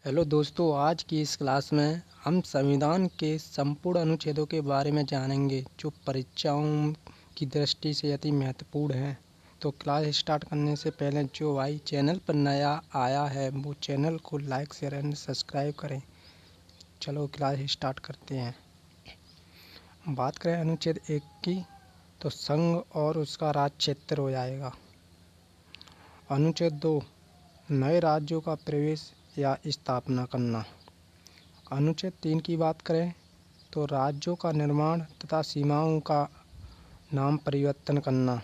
Hello दोस्तों, आज की इस क्लास में हम संविधान के संपूर्ण अनुच्छेदों के बारे में जानेंगे जो परीक्षाओं की दृष्टि से अति महत्वपूर्ण हैं। तो क्लास स्टार्ट करने से पहले जो भाई चैनल पर नया आया है वो चैनल को लाइक शेयर एंड सब्सक्राइब करें। चलो क्लास स्टार्ट करते हैं। बात करें अनुच्छेद 1 की तो संघ और उसका राज्य क्षेत्र हो जाएगा। अनुच्छेद 2 नए राज्यों का प्रवेश या स्थापना करना। अनुच्छेद 3 की बात करें तो राज्यों का निर्माण तथा सीमाओं का नाम परिवर्तन करना।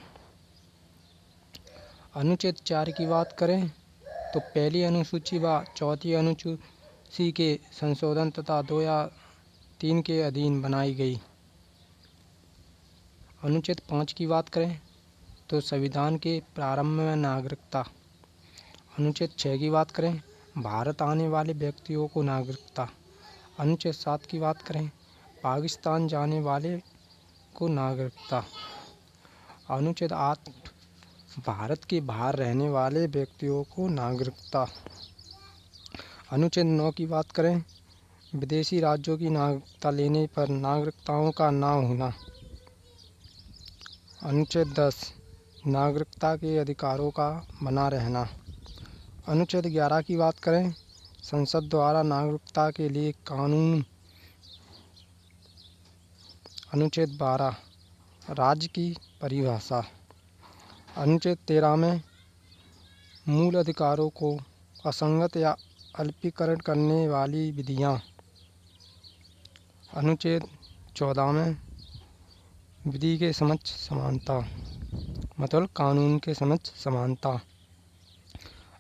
अनुच्छेद 4 की बात करें तो पहली अनुसूची व चौथी अनुसूची के संशोधन तथा 2 या 3 के अधीन बनाई गई। अनुच्छेद 5 की बात करें तो संविधान के प्रारंभ में नागरिकता। अनुच्छेद 6 की बात करें भारत आने वाले व्यक्तियों को नागरिकता। अनुच्छेद 7 की बात करें पाकिस्तान जाने वाले को नागरिकता। अनुच्छेद 8 भारत के बाहर रहने वाले व्यक्तियों को नागरिकता। अनुच्छेद 9 की बात करें विदेशी राज्यों की नागरिकता लेने पर नागरिकताओं का ना होना। अनुच्छेद 10 नागरिकता के अधिकारों का बना रहना। अनुच्छेद 11 की बात करें संसद द्वारा नागरिकता के लिए कानून। अनुच्छेद 12 राज्य की परिभाषा। अनुच्छेद 13 में मूल अधिकारों को असंगत या अल्पीकरण करने वाली विधियाँ। अनुच्छेद 14 में विधि के समक्ष समानता, मतलब कानून के समक्ष समानता।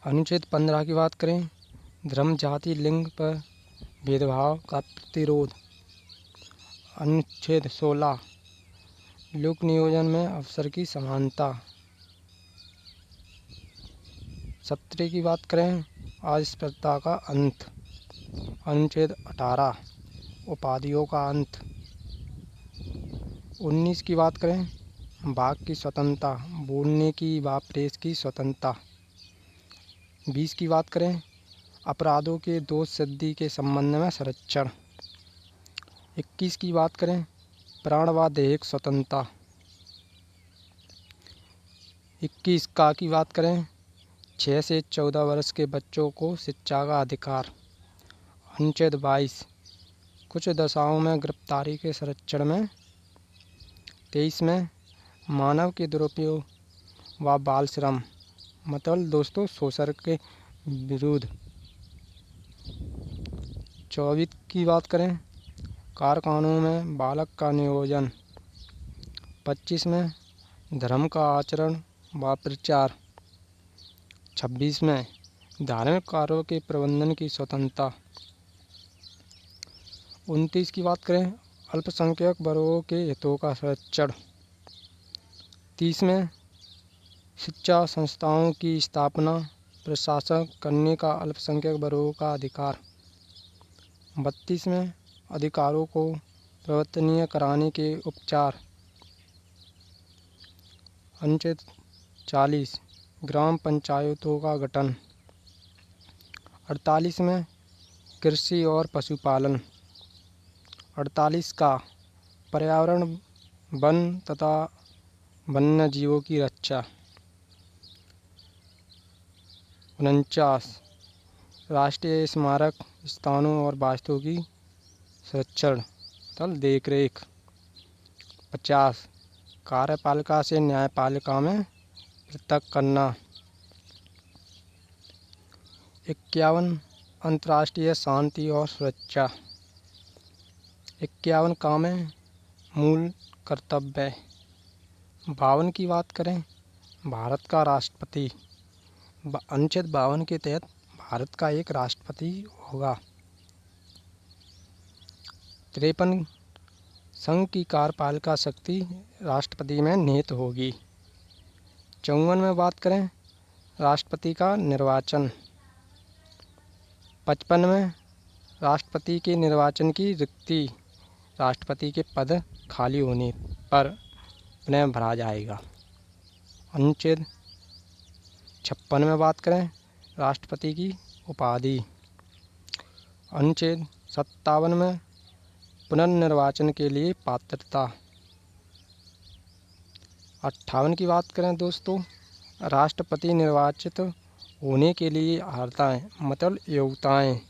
अनुच्छेद 15 की बात करें धर्म जाति लिंग पर भेदभाव का प्रतिरोध। अनुच्छेद 16 लोक नियोजन में अवसर की समानता। 17 की बात करें अस्पृश्यता का अंत। अनुच्छेद 18 उपाधियों का अंत। 19 की बात करें वाक की स्वतंत्रता, बोलने की व प्रेस की स्वतंत्रता। 20 की बात करें अपराधों के दोष सिद्धि के संबंध में संरक्षण। 21 की बात करें प्राण व दैहिक स्वतंत्रता। 21 का की बात करें 6 से 14 वर्ष के बच्चों को शिक्षा का अधिकार। अनुच्छेद 22 कुछ दशाओं में गिरफ्तारी के संरक्षण में। 23 में मानव के दुरुपयोग व बाल श्रम, मतलब दोस्तों शोषण के विरुद्ध। 24 की बात करें कारखानों में बालक का नियोजन। 25 में धर्म का आचरण व प्रचार। 26 में धार्मिक कार्यों के प्रबंधन की स्वतंत्रता। 29 की बात करें अल्पसंख्यक वर्गों के हितों का संरक्षण। 30 में शिक्षा संस्थाओं की स्थापना प्रशासन करने का अल्पसंख्यक वर्गों का अधिकार। 32 में अधिकारों को प्रवर्तनीय कराने के उपचार। अनुच्छेद 40 ग्राम पंचायतों का गठन। 48 में कृषि और पशुपालन। 48 का पर्यावरण वन तथा वन्य जीवों की रक्षा। 49 राष्ट्रीय स्मारक स्थानों और वास्तुओं की संरक्षण तथा देखरेख। 50 कार्यपालिका से न्यायपालिका में पृथक करना। 51 अंतर्राष्ट्रीय शांति और सुरक्षा। 51 का में मूल कर्तव्य। 52 की बात करें भारत का राष्ट्रपति। अनुच्छेद 52 के तहत भारत का एक राष्ट्रपति होगा। 53 संघ की कार्यपालिका शक्ति राष्ट्रपति में निहित होगी। 54 में बात करें राष्ट्रपति का निर्वाचन। 55 में राष्ट्रपति के निर्वाचन की रिक्ति राष्ट्रपति के पद खाली होने पर पुनः भरा जाएगा। अनुच्छेद 56 में बात करें राष्ट्रपति की उपाधि। अनुच्छेद 57 में पुनर्निर्वाचन के लिए पात्रता। 58 की बात करें दोस्तों, राष्ट्रपति निर्वाचित होने के लिए अर्हताएं मतलब योग्यताएं।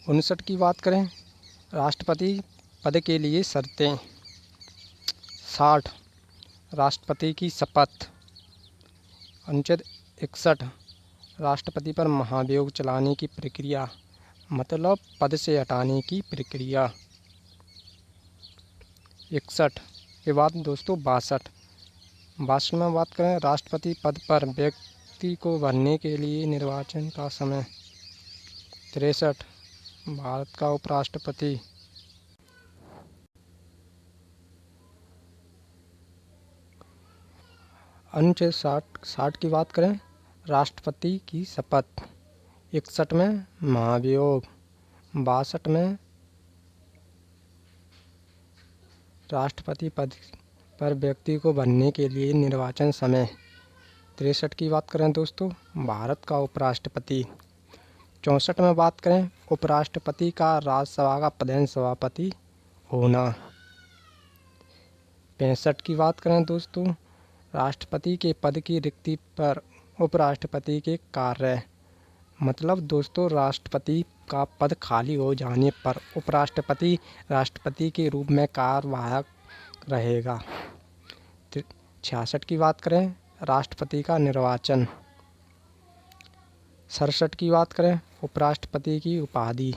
59 की बात करें, राष्ट्रपति पद के लिए शर्तें। 60 राष्ट्रपति की शपथ। अनुच्छेद 61 राष्ट्रपति पर महाभियोग चलाने की प्रक्रिया मतलब पद से हटाने की प्रक्रिया। 61 के बाद दोस्तों 62 में बात करें, राष्ट्रपति पद पर व्यक्ति को भरने के लिए निर्वाचन का समय। 63 भारत का उपराष्ट्रपति। अनुच्छेद 60 की बात करें, राष्ट्रपति की शपथ। 61 में महाभियोग। 62 में राष्ट्रपति पद पर व्यक्ति को भरने के लिए निर्वाचन समय। 63 की बात करें दोस्तों, भारत का उपराष्ट्रपति। 64 में बात करें, उपराष्ट्रपति का राज्यसभा का प्रधान सभापति होना। 65 की बात करें दोस्तों, राष्ट्रपति के पद की रिक्ति पर उपराष्ट्रपति के कार्य मतलब दोस्तों राष्ट्रपति का पद खाली हो जाने पर उपराष्ट्रपति राष्ट्रपति के रूप में कार्यवाहक रहेगा। 66 की बात करें, राष्ट्रपति का निर्वाचन। 67 की बात करें, उपराष्ट्रपति की उपाधि।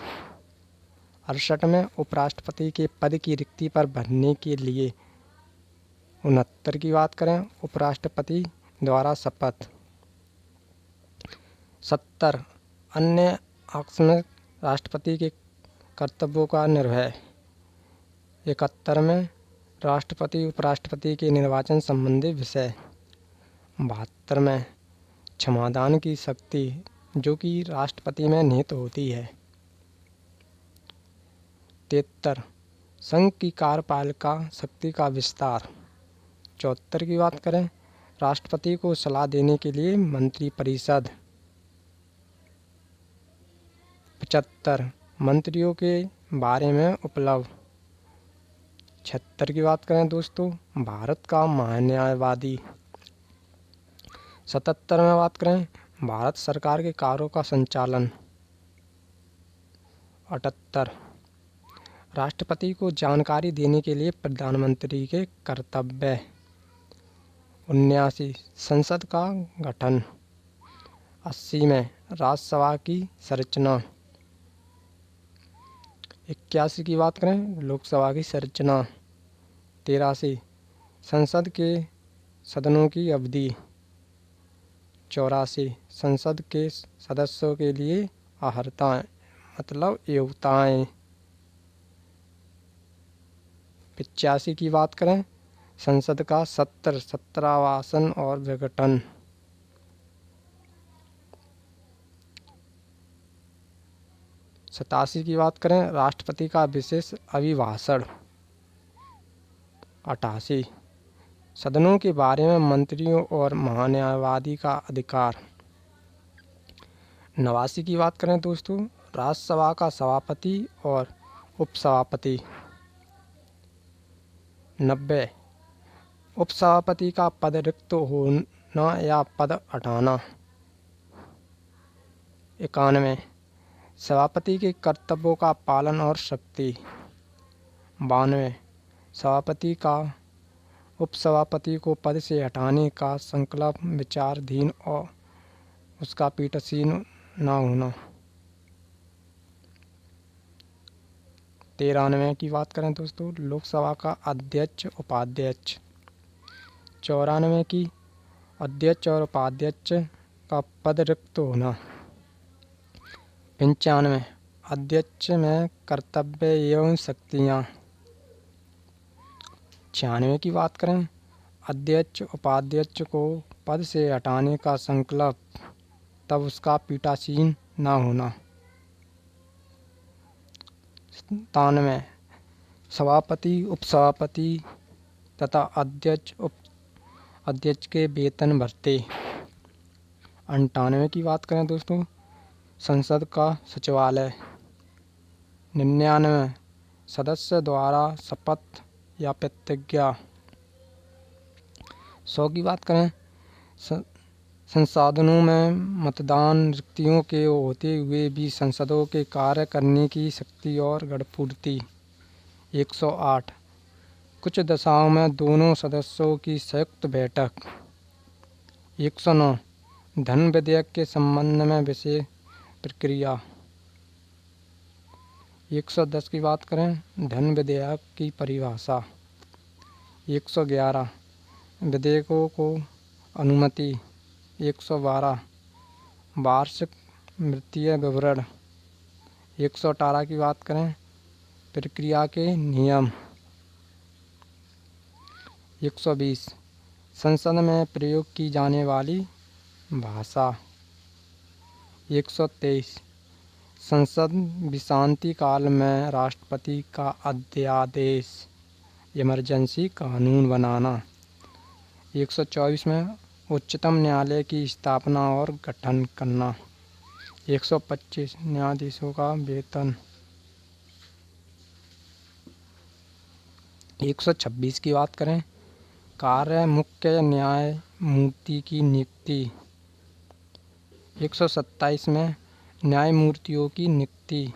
68 में उपराष्ट्रपति के पद की रिक्ति पर भरने के लिए। 69 की बात करें, उपराष्ट्रपति द्वारा शपथ। 70 अन्य आकस्मिक राष्ट्रपति के कर्तव्यों का निर्वहन। 71 में राष्ट्रपति उपराष्ट्रपति के निर्वाचन संबंधी विषय। 72 में क्षमादान की शक्ति जो कि राष्ट्रपति में निहित होती है। 73 संघ की कार्यपालिका शक्ति का विस्तार। 74 की बात करें, राष्ट्रपति को सलाह देने के लिए मंत्रिपरिषद। 75 मंत्रियों के बारे में उपलब्ध। 76 की बात करें दोस्तों, भारत का महान्यायवादी। 77 में बात करें, भारत सरकार के कार्यों का संचालन। 78 राष्ट्रपति को जानकारी देने के लिए प्रधानमंत्री के कर्तव्य। 79 संसद का गठन। 80 में राज्यसभा की संरचना। 81 की बात करें, लोकसभा की संरचना। 83 संसद के सदनों की अवधि। 84 संसद के सदस्यों के लिए अर्हताएं मतलब योग्यताएं। 85 की बात करें, संसद का 17वां आसन और विघटन। 87 की बात करें, राष्ट्रपति का विशेष अभिभाषण। 88 सदनों के बारे में मंत्रियों और महान्यायवादी का अधिकार। 89 की बात करें दोस्तों, राज्यसभा का सभापति और उपसभापति। 90 उपसभापति का पद रिक्त होना या पद हटाना। 91 सभापति के कर्तव्यों का पालन और शक्ति। 92 सभापति का उपसभापति को पद से हटाने का संकल्प विचाराधीन और उसका पीठासीन न होना। 93 की बात करें दोस्तों, लोकसभा का अध्यक्ष उपाध्यक्ष। 94 की अध्यक्ष और उपाध्यक्ष का पद रिक्त होना। 95 अध्यक्ष में कर्तव्य एवं शक्तियाँ। 96 की बात करें, अध्यक्ष उपाध्यक्ष को पद से हटाने का संकल्प तब उसका पीठासीन न होना। 97 सभापति उपसभापति तथा अध्यक्ष उप अध्यक्ष के वेतन भत्ते। 98 की बात करें दोस्तों, संसद का सचिवालय। 99, सदस्य द्वारा शपथ या प्रतिज्ञा। 100 की बात करें, संसाधनों में मतदान रिक्तियों के होते हुए भी संसदों के कार्य करने की शक्ति और गढ़पूर्ति। 108, कुछ दशाओं में दोनों सदस्यों की संयुक्त बैठक। 109, धन विधेयक के संबंध में विशेष प्रक्रिया। 110 की बात करें, धन विधेयक की परिभाषा। 111, विधेयकों को अनुमति। 112, वार्षिक वित्तीय विवरण। 118 की बात करें, प्रक्रिया के नियम। 120, संसद में प्रयोग की जाने वाली भाषा। 123, संसद विश्रांति काल में राष्ट्रपति का अध्यादेश, इमरजेंसी कानून बनाना। 124 में उच्चतम न्यायालय की स्थापना और गठन करना। 125, न्यायाधीशों का वेतन। 126 की बात करें, कार्य मुख्य न्यायमूर्ति की नियुक्ति। 127 में न्यायमूर्तियों की नियुक्ति।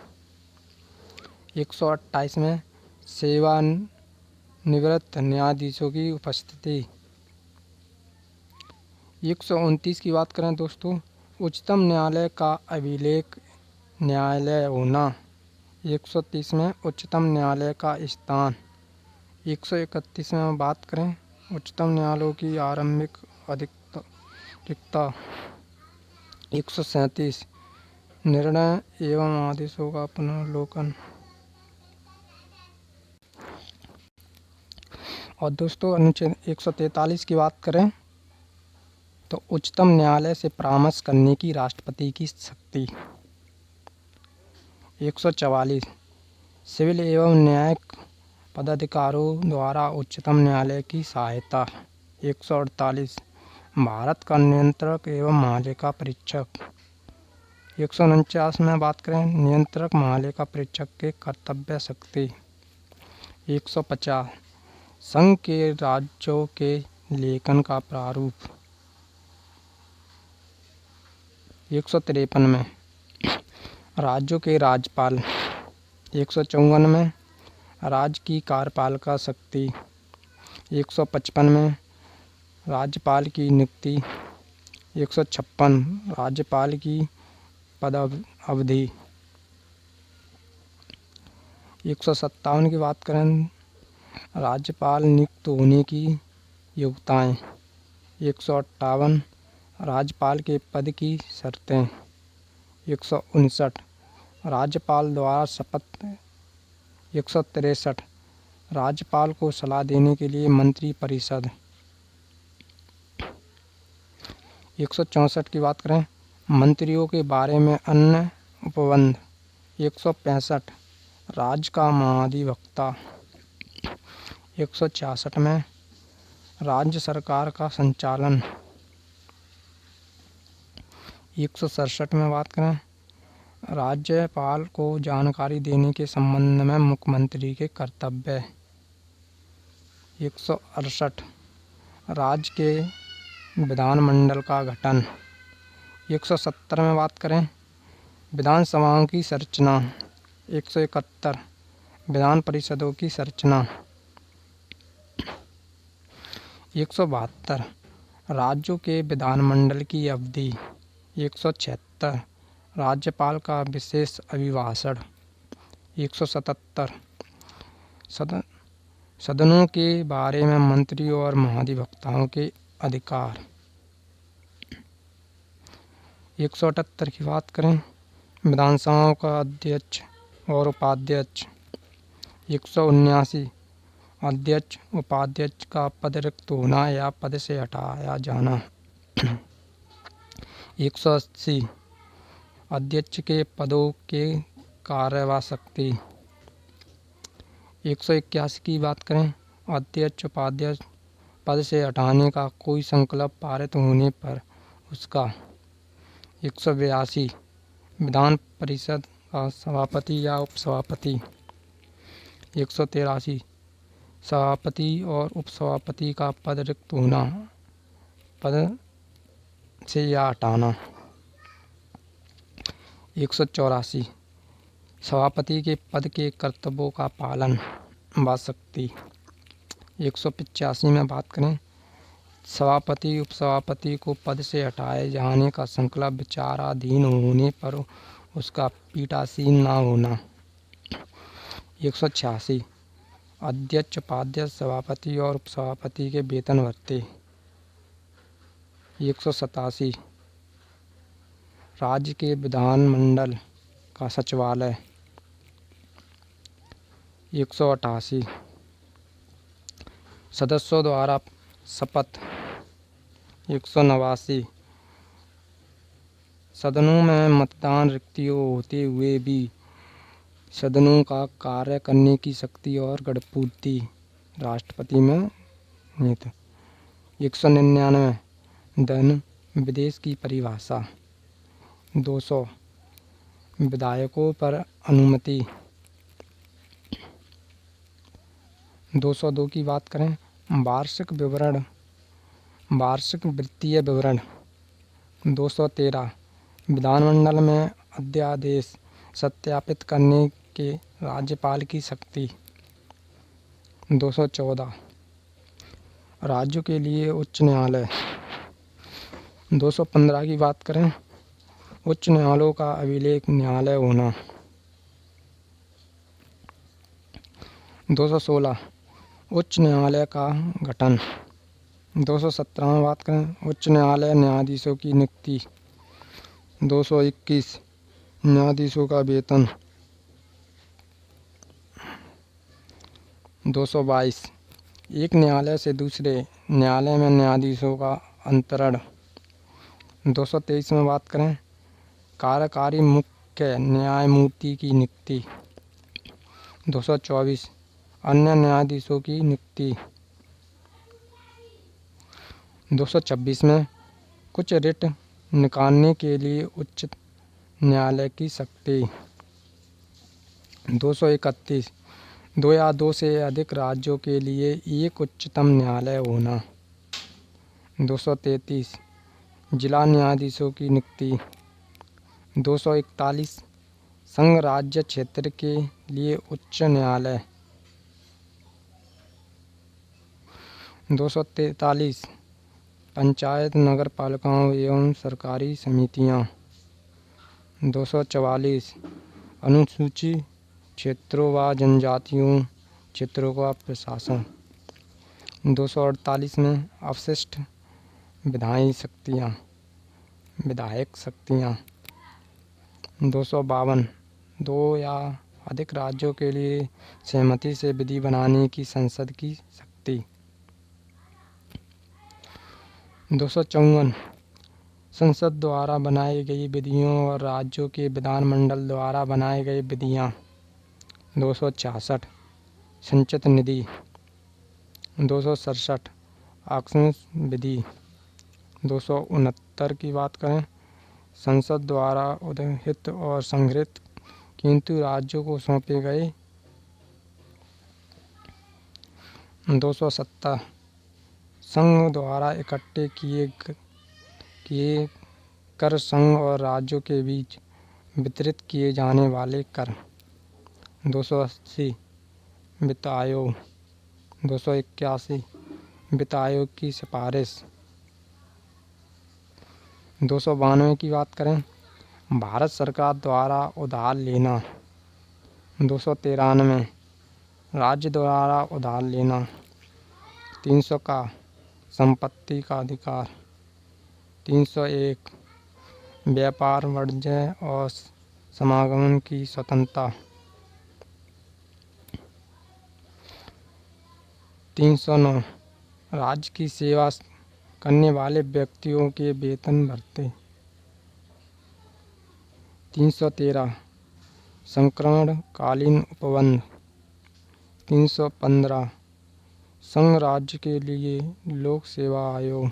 128 में सेवानिवृत्त न्यायाधीशों की उपस्थिति। 129 की बात करें दोस्तों, उच्चतम न्यायालय का अभिलेख न्यायालय होना। 130 में उच्चतम न्यायालय का स्थान। 131 में बात करें, उच्चतम न्यायालयों की आरंभिक अधिकारिकता। 137, निर्णय एवं आदेशों का पुनर्लोकन। और दोस्तों अनुच्छेद 143 की बात करें तो उच्चतम न्यायालय से परामर्श करने की राष्ट्रपति की शक्ति। 144, सिविल एवं न्यायिक पदाधिकारियों द्वारा उच्चतम न्यायालय की सहायता। 148, भारत का नियंत्रक एवं महालेखा परीक्षक। 149 में बात करें, नियंत्रक महालेखा परीक्षक के कर्तव्य शक्ति। 150, संघ के राज्यों के लेखन का प्रारूप। 153 में राज्यों के राज्यपाल। 154 में राज्य की कार्यपालिका शक्ति। 155 में राज्यपाल की नियुक्ति। 156, राज्यपाल की पदावधि। 157 की बात करें, राज्यपाल नियुक्त होने की योग्यताएं। 158, राज्यपाल के पद की शर्तें। 159, राज्यपाल द्वारा शपथ। 163, राज्यपाल को सलाह देने के लिए मंत्रिपरिषद। 164 की बात करें, मंत्रियों के बारे में अन्य उपबंध। 165, राज्य का महाधिवक्ता। 166 में राज्य सरकार का संचालन। 167 में बात करें, राज्यपाल को जानकारी देने के संबंध में मुख्यमंत्री के कर्तव्य। 168, राज्य के विधानमंडल का गठन। 170 में बात करें, विधानसभाओं की संरचना। 171, विधान परिषदों की संरचना। 172, राज्यों के विधानमंडल की अवधि। 176, राज्यपाल का विशेष अभिभाषण। 177, सदनों के बारे में मंत्रियों और महाधिवक्ताओं के अधिकार। 178 की बात करें, विधानसभाओं का अध्यक्ष और उपाध्यक्ष। 179, अध्यक्ष उपाध्यक्ष का पद रिक्त होना या पद से हटाया जाना। 180, अध्यक्ष के पदों के कार्यवाही शक्ति। 181 की बात करें, अध्यक्ष उपाध्यक्ष पद से हटाने का कोई संकल्प पारित होने पर उसका। 182 विधान परिषद का सभापति या उपसभापति। 183 सभापति और उपसभापति का पद रिक्त होना, पद से या हटाना। 184 सभापति के पद के कर्तव्यों का पालन व शक्ति। 185 में बात करें, सभापति उपसभापति को पद से हटाए जाने का संकल्प विचाराधीन होने पर उसका पीठासीन न होना। 186 अध्यक्ष, उपाध्यक्ष, सभापति और उपसभापति के वेतन भत्ते। 187 राज्य के विधानमंडल का सचिवालय। 188 सदस्यों द्वारा शपथ। 189 सदनों में मतदान रिक्तियों होते हुए भी सदनों का कार्य करने की शक्ति और गणपूर्ति राष्ट्रपति में निहित। 199 धन विदेश की परिभाषा। 200 विधायकों पर अनुमति। 202 की बात करें, वार्षिक विवरण, वार्षिक वित्तीय विवरण। 213 विधानमंडल में अध्यादेश सत्यापित करने के राज्यपाल की शक्ति। 214 राज्यों के लिए उच्च न्यायालय। 215 की बात करें, उच्च न्यायालयों का अभिलेख न्यायालय होना। 216 उच्च न्यायालय का गठन। 217 में बात करें, उच्च न्यायालय न्यायाधीशों की नियुक्ति। 221 न्यायाधीशों का वेतन। 222 एक न्यायालय से दूसरे न्यायालय में न्यायाधीशों का अंतरण। 223 में बात करें, कार्यकारी मुख्य न्यायमूर्ति की नियुक्ति। 224 अन्य न्यायाधीशों की नियुक्ति। 226 में कुछ रिट निकालने के लिए उच्च न्यायालय की शक्ति। 231 दो या दो से अधिक राज्यों के लिए एक उच्चतम न्यायालय होना। 233 जिला न्यायाधीशों की नियुक्ति। 241 संघ राज्य क्षेत्र के लिए उच्च न्यायालय। 243 पंचायत, नगर पालिकाओं एवं सरकारी समितियां। 244 अनुसूचित क्षेत्रों व जनजातियों क्षेत्रों का प्रशासन। 248 में अवशिष्ट विधायक शक्तियां। 252 दो या अधिक राज्यों के लिए सहमति से विधि बनाने की संसद की शक्ति। 254 संसद द्वारा बनाई गई विधियों और राज्यों के विधानमंडल द्वारा बनाई गई विधियां। 266 संचित निधि। 267 आकस्मिक विधि। 269 की बात करें, संसद द्वारा उद्घोषित और संग्रहित किंतु राज्यों को सौंपे गए। 270 संघ द्वारा इकट्ठे किए कर संघ और राज्यों के बीच वितरित किए जाने वाले कर। 280 वित्त आयोग। 281 वित्त आयोग की सिफारिश। 292 की बात करें, भारत सरकार द्वारा उधार लेना। 293 राज्य द्वारा उधार लेना। 300 का संपत्ति का अधिकार। 301 व्यापार, वाणिज्य और समागम की स्वतंत्रता। 309 राज्य की सेवा करने वाले व्यक्तियों के वेतन भत्ते। 313 संकरणकालीन उपबंध। 315 संघ राज्य के लिए लोक सेवा आयोग।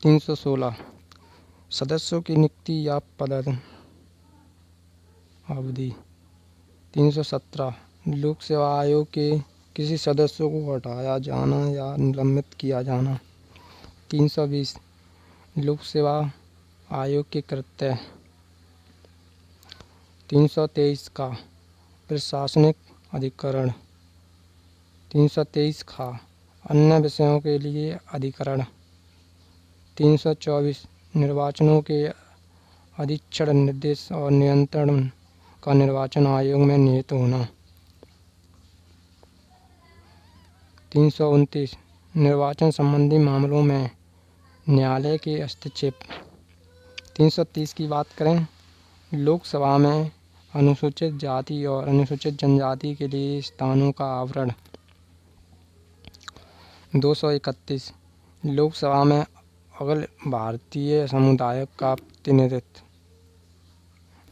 316 सदस्यों की नियुक्ति या पद अवधि। 317 लोक सेवा आयोग के किसी सदस्य को हटाया जाना या निलंबित किया जाना। 320 लोक सेवा आयोग के कृत्य। 323 का प्रशासनिक अधिकरण। 323 का अन्य विषयों के लिए अधिकरण। 324 निर्वाचनों के अधीक्षण निर्देश और नियंत्रण का निर्वाचन आयोग में निहित होना। 329 निर्वाचन संबंधी मामलों में न्यायालय के हस्तक्षेप। 330 की बात करें, लोकसभा में अनुसूचित जाति और अनुसूचित जनजाति के लिए स्थानों का आवरण। 231 लोकसभा में अखिल भारतीय समुदाय का प्रतिनिधित्व,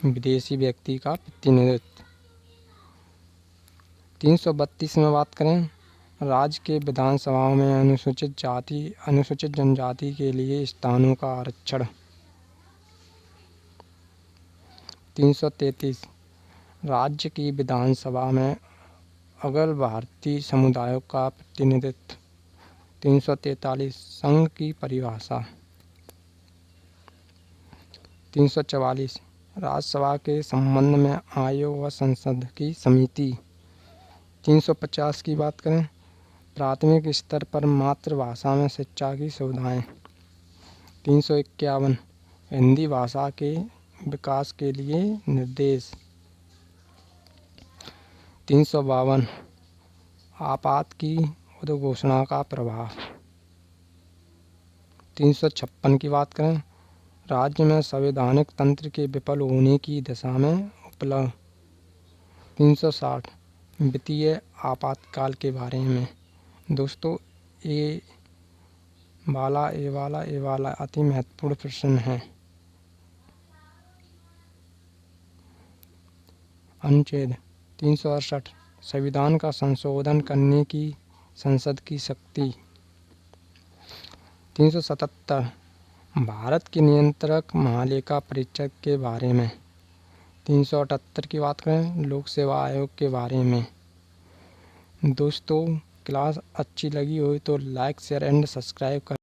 विदेशी व्यक्ति का प्रतिनिधित्व। 332 में बात करें, राज्य के विधानसभाओं में अनुसूचित जाति अनुसूचित जनजाति के लिए स्थानों का आरक्षण। 333 राज्य की विधानसभा में अखिल भारतीय समुदायों का प्रतिनिधित्व। 343 संघ की परिभाषा। 344 राज्यसभा के संबंध में आयोग व संसद की समिति। 350 की बात करें, प्राथमिक स्तर पर मातृभाषा में शिक्षा की सुविधाएं। 351 हिंदी भाषा के विकास के लिए निर्देश। 352 आपात की उद्घोषणा का प्रभाव। 356 की बात करें, राज्य में संवैधानिक तंत्र के विफल होने की दिशा में उपलब्ध। 360 वित्तीय आपातकाल के बारे में। दोस्तों, ये वाला अति महत्वपूर्ण प्रश्न है। अनुच्छेद 368 संविधान का संशोधन करने की संसद की शक्ति। 377 भारत के नियंत्रक महालेखा परीक्षक के बारे में। 378 की बात करें, लोक सेवा आयोग के बारे में। दोस्तों, क्लास अच्छी लगी हो तो लाइक शेयर एंड सब्सक्राइब कर